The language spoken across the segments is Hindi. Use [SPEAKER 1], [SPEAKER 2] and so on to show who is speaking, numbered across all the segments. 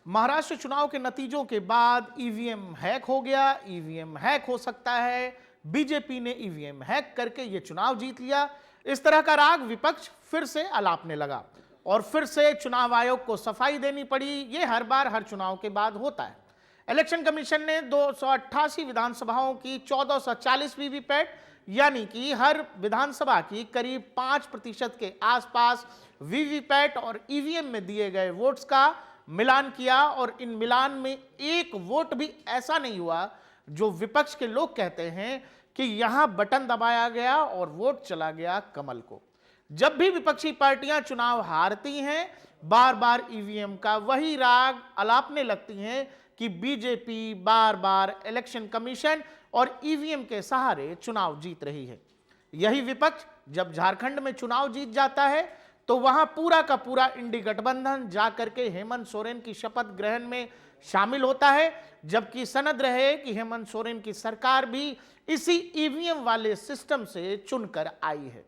[SPEAKER 1] महाराष्ट्र चुनाव के नतीजों के बाद ईवीएम हैक हो गया, ईवीएम हैक हो सकता है, बीजेपी ने ईवीएम हैक करके यह चुनाव जीत लिया। इस तरह का राग विपक्ष फिर से अलापने लगा और फिर से चुनाव आयोग को सफाई देनी पड़ी। यह हर बार हर चुनाव के बाद होता है। इलेक्शन कमीशन ने 288 विधानसभाओं की 1440 वीवीपैट यानी कि हर विधानसभा की करीब 5% के आसपास वीवीपैट और ईवीएम में दिए गए वोट्स का मिलान किया और इन मिलान में एक वोट भी ऐसा नहीं हुआ जो विपक्ष के लोग कहते हैं कि यहां बटन दबाया गया और वोट चला गया कमल को। जब भी विपक्षी पार्टियां चुनाव हारती हैं, बार बार ईवीएम का वही राग अलापने लगती हैं कि बीजेपी बार बार इलेक्शन कमीशन और ईवीएम के सहारे चुनाव जीत रही है। यही विपक्ष जब झारखंड में चुनाव जीत जाता है तो वहां पूरा का पूरा इंडी गठबंधन जाकर के हेमंत सोरेन की शपथ ग्रहण में शामिल होता है, जबकि सनद रहे कि हेमंत सोरेन की सरकार भी इसी ईवीएम वाले सिस्टम से चुनकर आई है।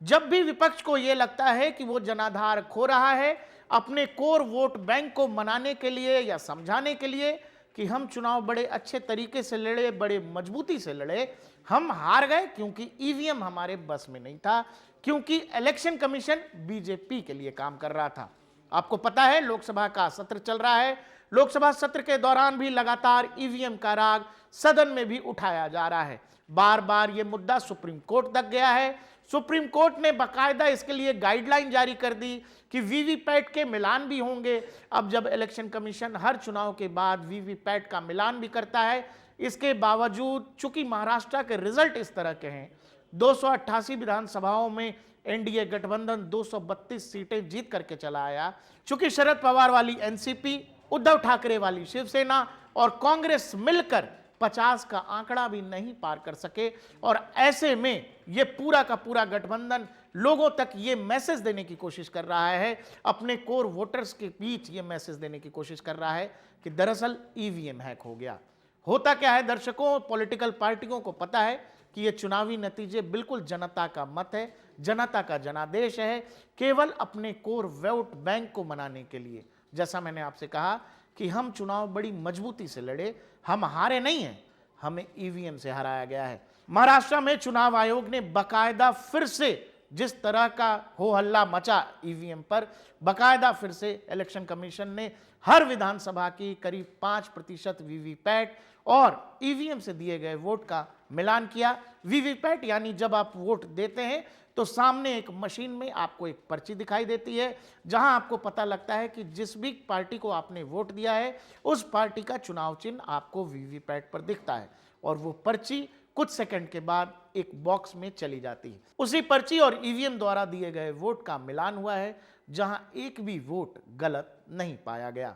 [SPEAKER 1] जब भी विपक्ष को यह लगता है कि वो जनाधार खो रहा है, अपने कोर वोट बैंक को मनाने के लिए या समझाने के लिए कि हम चुनाव बड़े अच्छे तरीके से लड़े, बड़े मजबूती से लड़े, हम हार गए क्योंकि ईवीएम हमारे बस में नहीं था, क्योंकि इलेक्शन कमीशन बीजेपी के लिए काम कर रहा था। आपको पता है लोकसभा का सत्र चल रहा है। लोकसभा सत्र के दौरान भी लगातार ईवीएम का राग सदन में भी उठाया जा रहा है। बार बार यह मुद्दा सुप्रीम कोर्ट तक गया है। सुप्रीम कोर्ट ने बाकायदा इसके लिए गाइडलाइन जारी कर दी कि वीवीपैट के मिलान भी होंगे। अब जब इलेक्शन कमीशन हर चुनाव के बाद वीवीपैट का मिलान भी करता है, इसके बावजूद चूंकि महाराष्ट्र के रिजल्ट इस तरह के हैं, 288 विधानसभाओं में एनडीए गठबंधन 232 सीटें जीत करके चला आया। चूंकि शरद पवार वाली एनसीपी, उद्धव ठाकरे वाली शिवसेना और कांग्रेस मिलकर 50 का आंकड़ा भी नहीं पार कर सके और ऐसे में यह पूरा का पूरा गठबंधन लोगों तक यह मैसेज देने की कोशिश कर रहा है, अपने कोर वोटर्स के बीच यह मैसेज देने की कोशिश कर रहा है कि दरअसल ईवीएम हैक हो गया। होता क्या है, दर्शकों, पॉलिटिकल पार्टियों को पता है कि ये चुनावी नतीजे बिल्कुल जनता का मत है, जनता का जनादेश है, केवल अपने कोर वोट बैंक को मनाने के लिए। जैसा मैंने आपसे कहा कि हम चुनाव बड़ी मजबूती से लड़े, हम हारे नहीं हैं, हमें ईवीएम से हराया गया है। महाराष्ट्र में चुनाव आयोग ने बाकायदा फिर से जिस तरह का हो हल्ला मचा ईवीएम पर, बाकायदा फिर से इलेक्शन कमीशन ने हर विधानसभा की करीब 5% वीवीपैट और ईवीएम से दिए गए वोट का मिलान किया। वीवीपैट यानी जब आप वोट देते हैं तो सामने एक मशीन में आपको एक पर्ची दिखाई देती है, जहां आपको पता लगता है कि जिस भी पार्टी को आपने वोट दिया है उस पार्टी का चुनाव चिन्ह आपको वीवीपैट पर दिखता है और वो पर्ची कुछ सेकंड के बाद एक बॉक्स में चली जाती है। उसी पर्ची और ईवीएम द्वारा दिए गए वोट का मिलान हुआ है, जहां एक भी वोट गलत नहीं पाया गया।